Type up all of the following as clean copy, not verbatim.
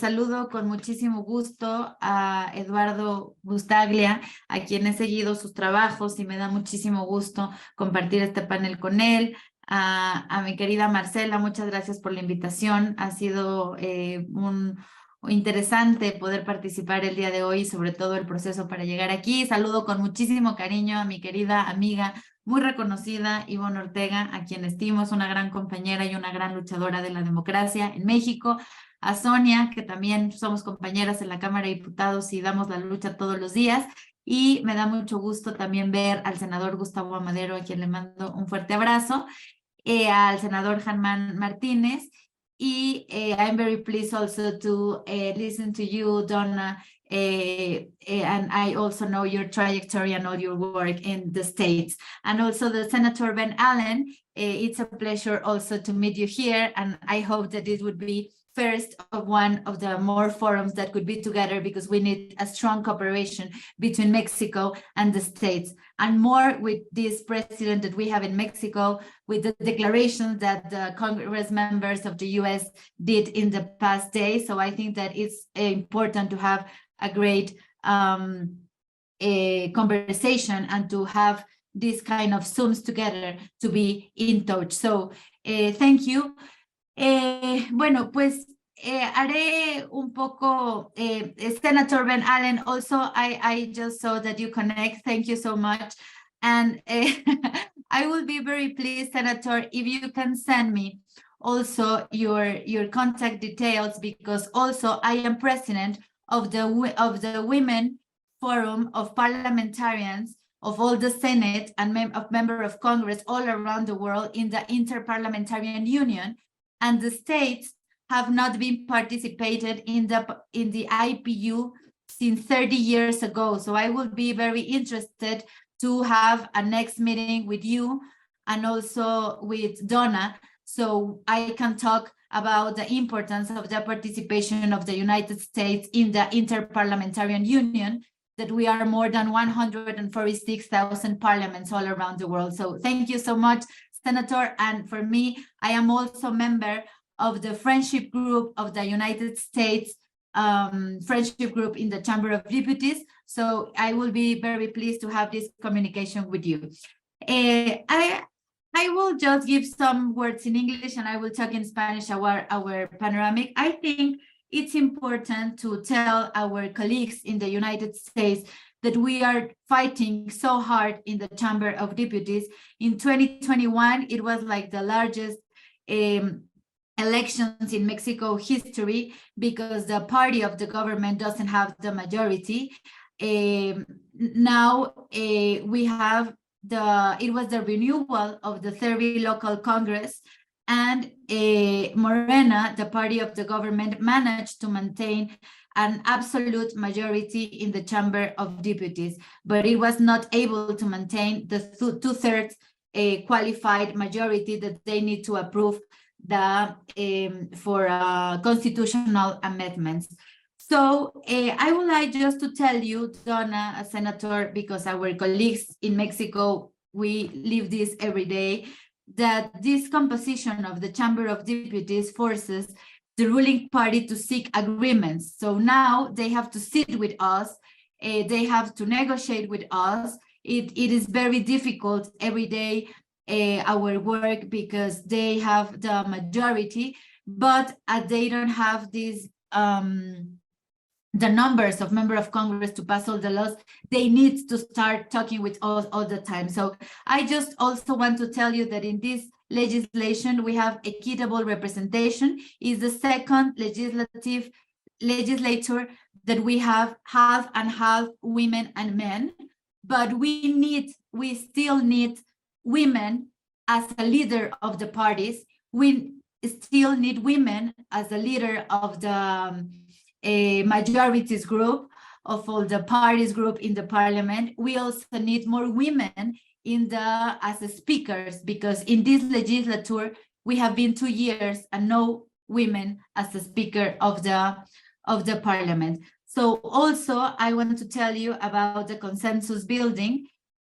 saludo con muchísimo gusto a Eduardo Bustamante, a quien he seguido sus trabajos y me da muchísimo gusto compartir este panel con él. A mi querida Marcela, muchas gracias por la invitación. Ha sido interesante poder participar el día de hoy, sobre todo el proceso para llegar aquí. Saludo con muchísimo cariño a mi querida amiga, muy reconocida, Ivonne Ortega, a quien estimo, es una gran compañera y una gran luchadora de la democracia en México. A Sonia, que también somos compañeras en la Cámara de Diputados y damos la lucha todos los días. Y me da mucho gusto también ver al senador Gustavo Amadero, a quien le mando un fuerte abrazo, al senador Germán Martínez. Y I'm very pleased also to listen to you, Donna, and I also know your trajectory and all your work in the States. And also the Senator Ben Allen, it's a pleasure also to meet you here, and I hope that it would be first of one of the more forums that could be together, because we need a strong cooperation between Mexico and the States, and more with this president that we have in Mexico, with the declarations that the Congress members of the US did in the past day. So I think that it's important to have a great conversation and to have this kind of Zooms together to be in touch. So thank you. Bueno, pues haré un poco, Senator Ben Allen, also I just saw that you connect, thank you so much. And I will be very pleased, Senator, if you can send me also your contact details, because also I am president of the Women Forum of Parliamentarians of all the Senate and of member of Congress all around the world in the Interparliamentarian Union. And the states have not been participated in the IPU since 30 years ago. So I would be very interested to have a next meeting with you and also with Donna, so I can talk about the importance of the participation of the United States in the Interparliamentarian Union, that we are more than 146,000 parliaments all around the world. So thank you so much, Senator. And for me, I am also a member of the friendship group of the United States friendship group in the Chamber of Deputies. So I will be very pleased to have this communication with you. I will just give some words in English and I will talk in Spanish, our panoramic. I think it's important to tell our colleagues in the United States that we are fighting so hard in the Chamber of Deputies. In 2021, it was like the largest elections in Mexico history, because the party of the government doesn't have the majority. Now we have it was the renewal of the 30 local Congress, and Morena, the party of the government, managed to maintain an absolute majority in the Chamber of Deputies, but it was not able to maintain the two-thirds qualified majority that they need to approve for constitutional amendments. So I would like just to tell you, Donna, a senator, because our colleagues in Mexico, we live this every day, that this composition of the Chamber of Deputies forces the ruling party to seek agreements. So now they have to sit with us, they have to negotiate with us. It is very difficult every day, our work, because they have the majority, but they don't have these the numbers of members of Congress to pass all the laws. They need to start talking with us all the time. So I just also want to tell you that in this legislation, we have equitable representation. Is the second legislature that we have half and half women and men, but we still need women as a leader of the parties. We still need women as a leader of the majorities group, of all the parties group in the parliament. We also need more women as speakers, because in this legislature we have been 2 years and no women as a speaker of the parliament. So also I want to tell you about the consensus building.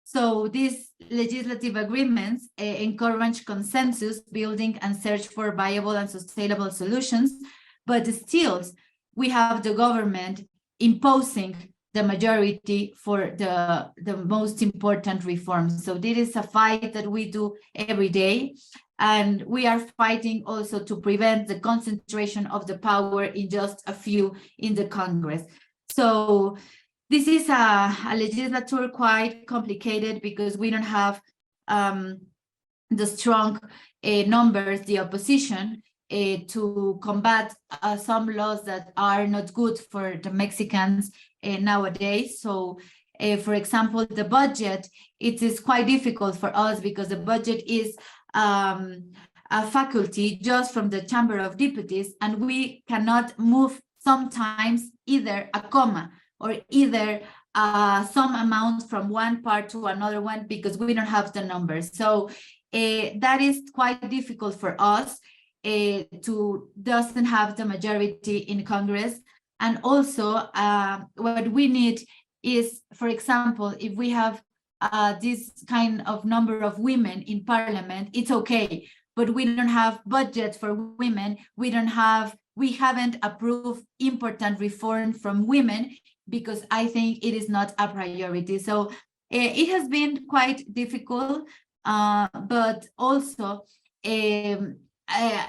So these legislative agreements encourage consensus building and search for viable and sustainable solutions, but still we have the government imposing the majority for the most important reforms. So this is a fight that we do every day. And we are fighting also to prevent the concentration of the power in just a few in the Congress. So this is a legislature quite complicated because we don't have the strong numbers, the opposition, to combat some laws that are not good for the Mexicans nowadays. So, for example, the budget, it is quite difficult for us because the budget is a faculty just from the Chamber of Deputies, and we cannot move sometimes either a comma or either some amount from one part to another one because we don't have the numbers. So that is quite difficult for us to doesn't have the majority in Congress. And also what we need is, for example, if we have this kind of number of women in parliament, it's okay, but we don't have budget for women. We haven't approved important reform from women because I think it is not a priority. So it has been quite difficult, but also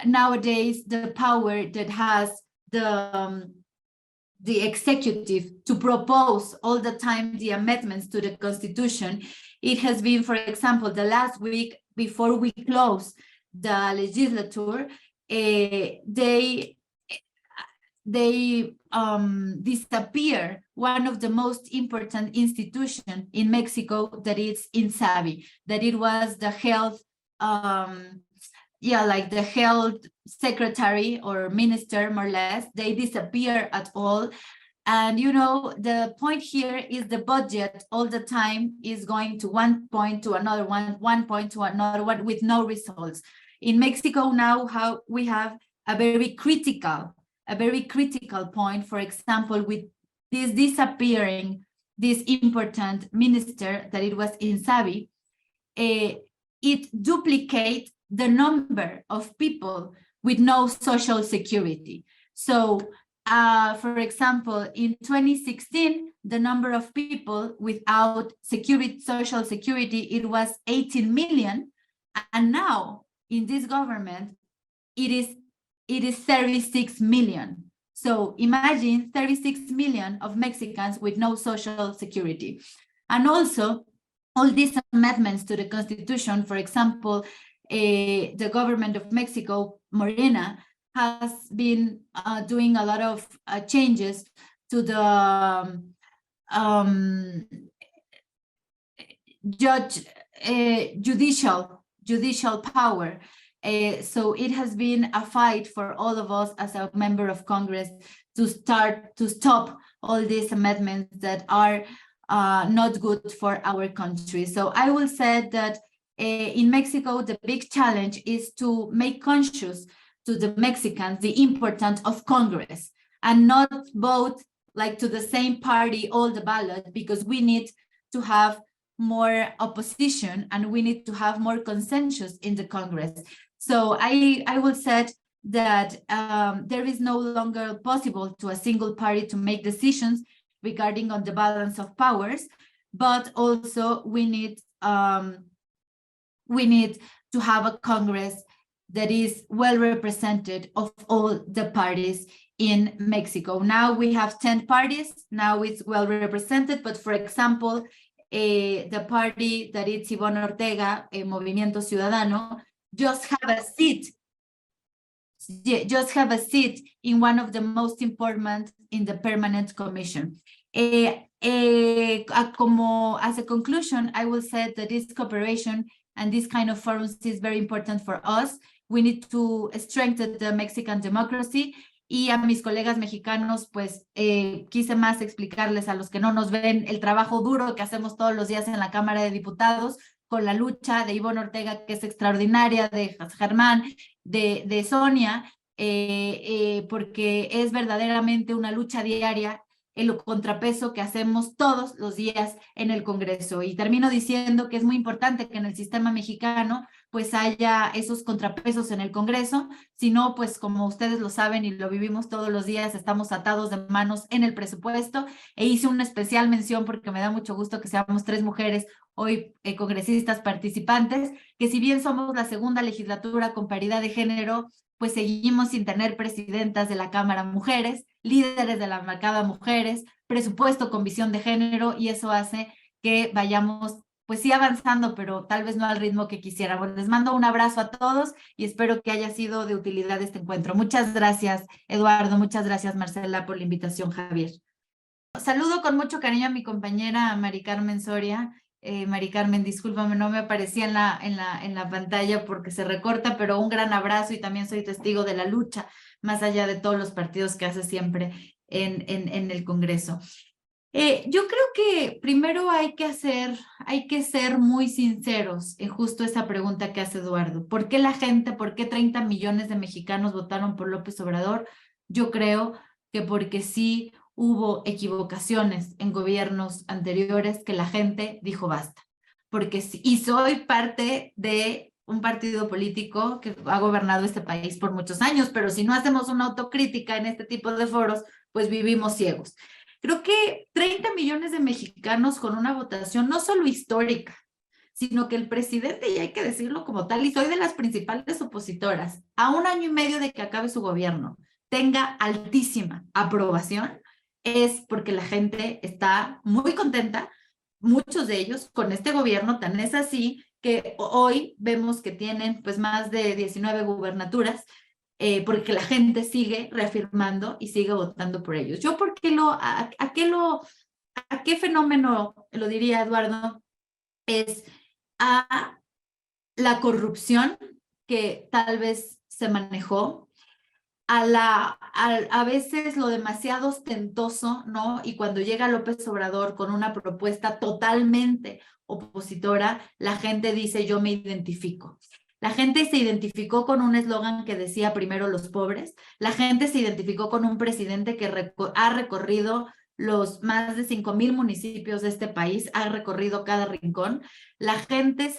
nowadays the power that has the executive to propose all the time the amendments to the Constitution. It has been, for example, the last week before we close the legislature, they disappear one of the most important institutions in Mexico, that is INSABI, that it was the health, like the health secretary or minister, more or less. They disappear at all. And, you know, the point here is the budget all the time is going to one point to another one point to another one with no results. In Mexico now, how we have a very critical point, for example, with this disappearing, this important minister that it was INSABI, it duplicates the number of people with no social security. So, for example, in 2016, the number of people without social security, it was 18 million. And now in this government, it is 36 million. So imagine 36 million of Mexicans with no social security. And also all these amendments to the Constitution, for example, the government of Mexico, Morena, has been doing a lot of changes to the judicial power. So it has been a fight for all of us as a member of Congress to stop all these amendments that are not good for our country. So I will say that in Mexico, the big challenge is to make conscious to the Mexicans the importance of Congress and not vote like to the same party all the ballot, because we need to have more opposition and we need to have more consensus in the Congress. So I will say that there is no longer possible to a single party to make decisions regarding on the balance of powers, but also we need to have a Congress that is well represented of all the parties in Mexico. Now we have 10 parties, now it's well represented, but for example, the party that is Ivonne Ortega, Movimiento Ciudadano, just have a seat in one of the most important in the permanent commission. As a conclusion, I will say that this cooperation and this kind of forums is very important for us. We need to strengthen the Mexican democracy. Y a mis colegas mexicanos, pues quise más explicarles a los que no nos ven el trabajo duro que hacemos todos los días en la Cámara de Diputados con la lucha de Ivonne Ortega, que es extraordinaria, de Germán, de Sonia, porque es verdaderamente una lucha diaria, el contrapeso que hacemos todos los días en el Congreso. Y termino diciendo que es muy importante que en el sistema mexicano pues haya esos contrapesos en el Congreso. Si no, pues como ustedes lo saben y lo vivimos todos los días, estamos atados de manos en el presupuesto, e hice una especial mención porque me da mucho gusto que seamos 3 mujeres hoy congresistas participantes, que si bien somos la segunda legislatura con paridad de género, pues seguimos sin tener presidentas de la Cámara mujeres, líderes de la bancada mujeres, presupuesto con visión de género, y eso hace que vayamos, pues sí avanzando, pero tal vez no al ritmo que quisiéramos. Les mando un abrazo a todos y espero que haya sido de utilidad este encuentro. Muchas gracias, Eduardo. Muchas gracias, Marcela, por la invitación, Javier. Saludo con mucho cariño a mi compañera Mari Carmen Soria. Mari Carmen, discúlpame, no me aparecía en la pantalla porque se recorta, pero un gran abrazo, y también soy testigo de la lucha, más allá de todos los partidos que hace siempre en el Congreso. Yo creo que primero hay que ser muy sinceros en justo esa pregunta que hace Eduardo. ¿Por qué la gente, por qué 30 millones de mexicanos votaron por López Obrador? Yo creo que porque sí hubo equivocaciones en gobiernos anteriores que la gente dijo basta. Porque sí, y soy parte de un partido político que ha gobernado este país por muchos años, pero si no hacemos una autocrítica en este tipo de foros, pues vivimos ciegos. Creo que 30 millones de mexicanos con una votación no solo histórica, sino que el presidente, y hay que decirlo como tal, y soy de las principales opositoras, a 1 año y medio de que acabe su gobierno, tenga altísima aprobación, es porque la gente está muy contenta, muchos de ellos, con este gobierno. Tan es así que hoy vemos que tienen pues más de 19 gubernaturas, porque la gente sigue reafirmando y sigue votando por ellos. Yo, ¿por qué a qué fenómeno lo diría Eduardo? Es a la corrupción que tal vez se manejó, a veces lo demasiado ostentoso, ¿no? Y cuando llega López Obrador con una propuesta totalmente opositora, la gente dice, yo me identifico. La gente se identificó con un eslogan que decía primero los pobres. La gente se identificó con un presidente que ha recorrido los más de 5,000 municipios de este país, ha recorrido cada rincón. La gente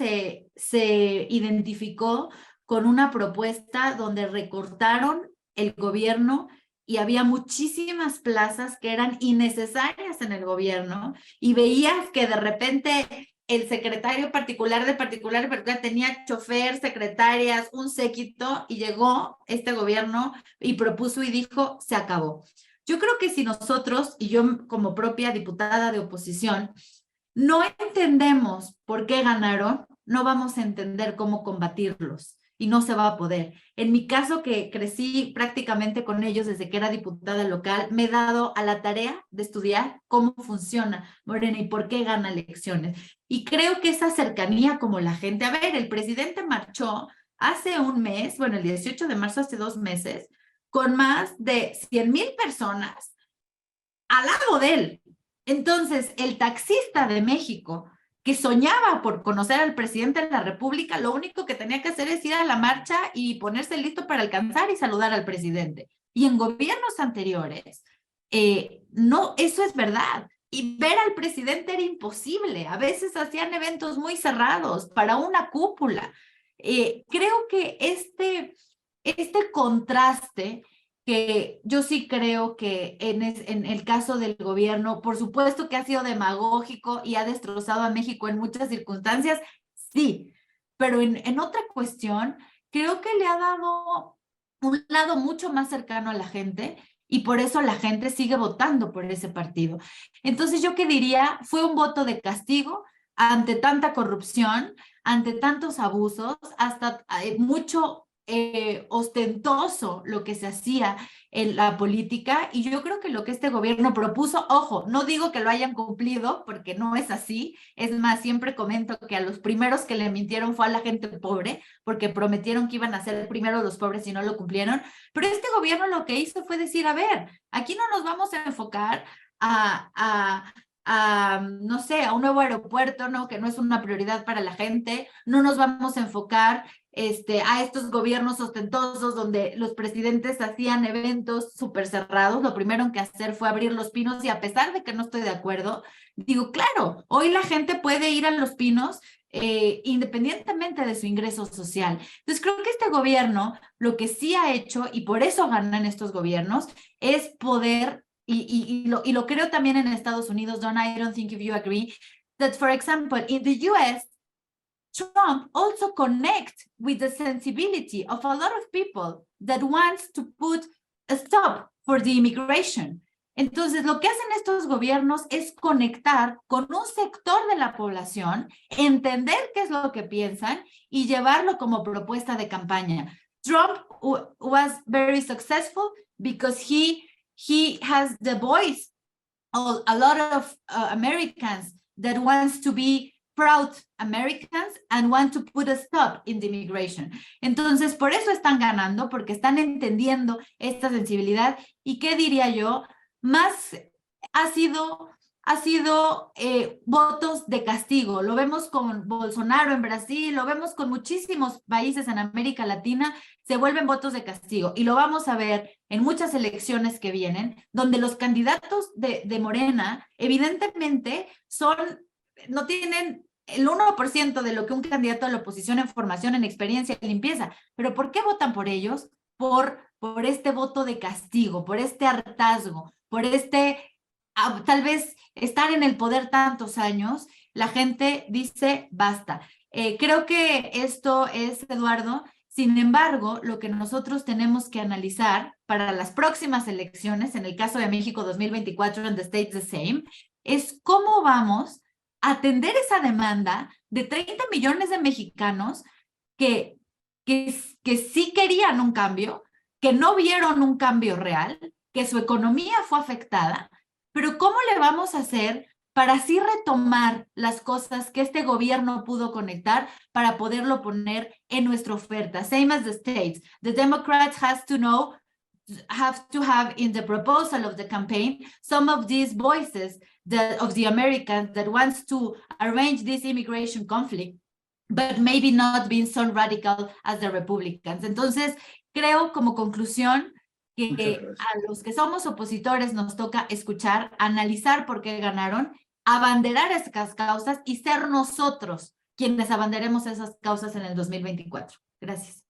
se identificó con una propuesta donde recortaron el gobierno y había muchísimas plazas que eran innecesarias en el gobierno, y veías que de repente el secretario particular tenía chofer, secretarias, un séquito, y llegó este gobierno y propuso y dijo, se acabó. Yo creo que si nosotros, y yo como propia diputada de oposición, no entendemos por qué ganaron, no vamos a entender cómo combatirlos y no se va a poder. En mi caso, que crecí prácticamente con ellos desde que era diputada local, me he dado a la tarea de estudiar cómo funciona Morena y por qué gana elecciones. Y creo que esa cercanía como la gente, a ver, el presidente marchó hace un mes, bueno, el 18 de marzo, hace 2 meses, con más de 100,000 personas al lado de él. Entonces, el taxista de México que soñaba por conocer al presidente de la República, lo único que tenía que hacer es ir a la marcha y ponerse listo para alcanzar y saludar al presidente. Y en gobiernos anteriores, no, eso es verdad. Y ver al presidente era imposible. A veces hacían eventos muy cerrados para una cúpula. Creo que este contraste, que yo sí creo que en el caso del gobierno, por supuesto que ha sido demagógico y ha destrozado a México en muchas circunstancias, sí, pero en otra cuestión, creo que le ha dado un lado mucho más cercano a la gente, y por eso la gente sigue votando por ese partido. Entonces, ¿yo qué diría? Fue un voto de castigo ante tanta corrupción, ante tantos abusos, hasta mucho ostentoso lo que se hacía en la política. Y yo creo que lo que este gobierno propuso, ojo, no digo que lo hayan cumplido porque no es así, es más, siempre comento que a los primeros que le mintieron fue a la gente pobre, porque prometieron que iban a ser primero los pobres y no lo cumplieron, pero este gobierno lo que hizo fue decir, a ver, aquí no nos vamos a enfocar no sé, a un nuevo aeropuerto, ¿no? Que no es una prioridad para la gente, no nos vamos a enfocar a estos gobiernos ostentosos donde los presidentes hacían eventos súper cerrados. Lo primero que hacer fue abrir Los Pinos, y a pesar de que no estoy de acuerdo, digo, claro, hoy la gente puede ir a Los Pinos independientemente de su ingreso social. Entonces creo que este gobierno lo que sí ha hecho, y por eso ganan estos gobiernos, es poder, y lo creo también en Estados Unidos, I don't think if you agree, that for example, in the US, Trump also connects with the sensibility of a lot of people that wants to put a stop for the immigration. Entonces, lo que hacen estos gobiernos es conectar con un sector de la población, entender qué es lo que piensan y llevarlo como propuesta de campaña. Trump was very successful because he has the voice of a lot of Americans that wants to be proud Americans and want to put a stop in the immigration. Entonces, por eso están ganando, porque están entendiendo esta sensibilidad. ¿Y qué diría yo? Más ha sido votos de castigo. Lo vemos con Bolsonaro en Brasil, lo vemos con muchísimos países en América Latina, se vuelven votos de castigo. Y lo vamos a ver en muchas elecciones que vienen, donde los candidatos de Morena, evidentemente, no tienen el 1% de lo que un candidato de la oposición en formación, en experiencia, en limpieza. ¿Pero por qué votan por ellos? Por este voto de castigo, por este hartazgo, por tal vez estar en el poder tantos años, la gente dice basta. Creo que esto es, Eduardo, sin embargo, lo que nosotros tenemos que analizar para las próximas elecciones, en el caso de México 2024, and the states the same, es cómo vamos a atender esa demanda de 30 millones de mexicanos que sí querían un cambio, que no vieron un cambio real, que su economía fue afectada, pero ¿cómo le vamos a hacer para así retomar las cosas que este gobierno pudo conectar para poderlo poner en nuestra oferta? Same as the states. The Democrats have to have in the proposal of the campaign some of these voices of the Americans that wants to arrange this immigration conflict, but maybe not being so radical as the Republicans. Entonces, creo como conclusión que a los que somos opositores nos toca escuchar, analizar por qué ganaron, abanderar esas causas y ser nosotros quienes abanderemos esas causas en el 2024. Gracias.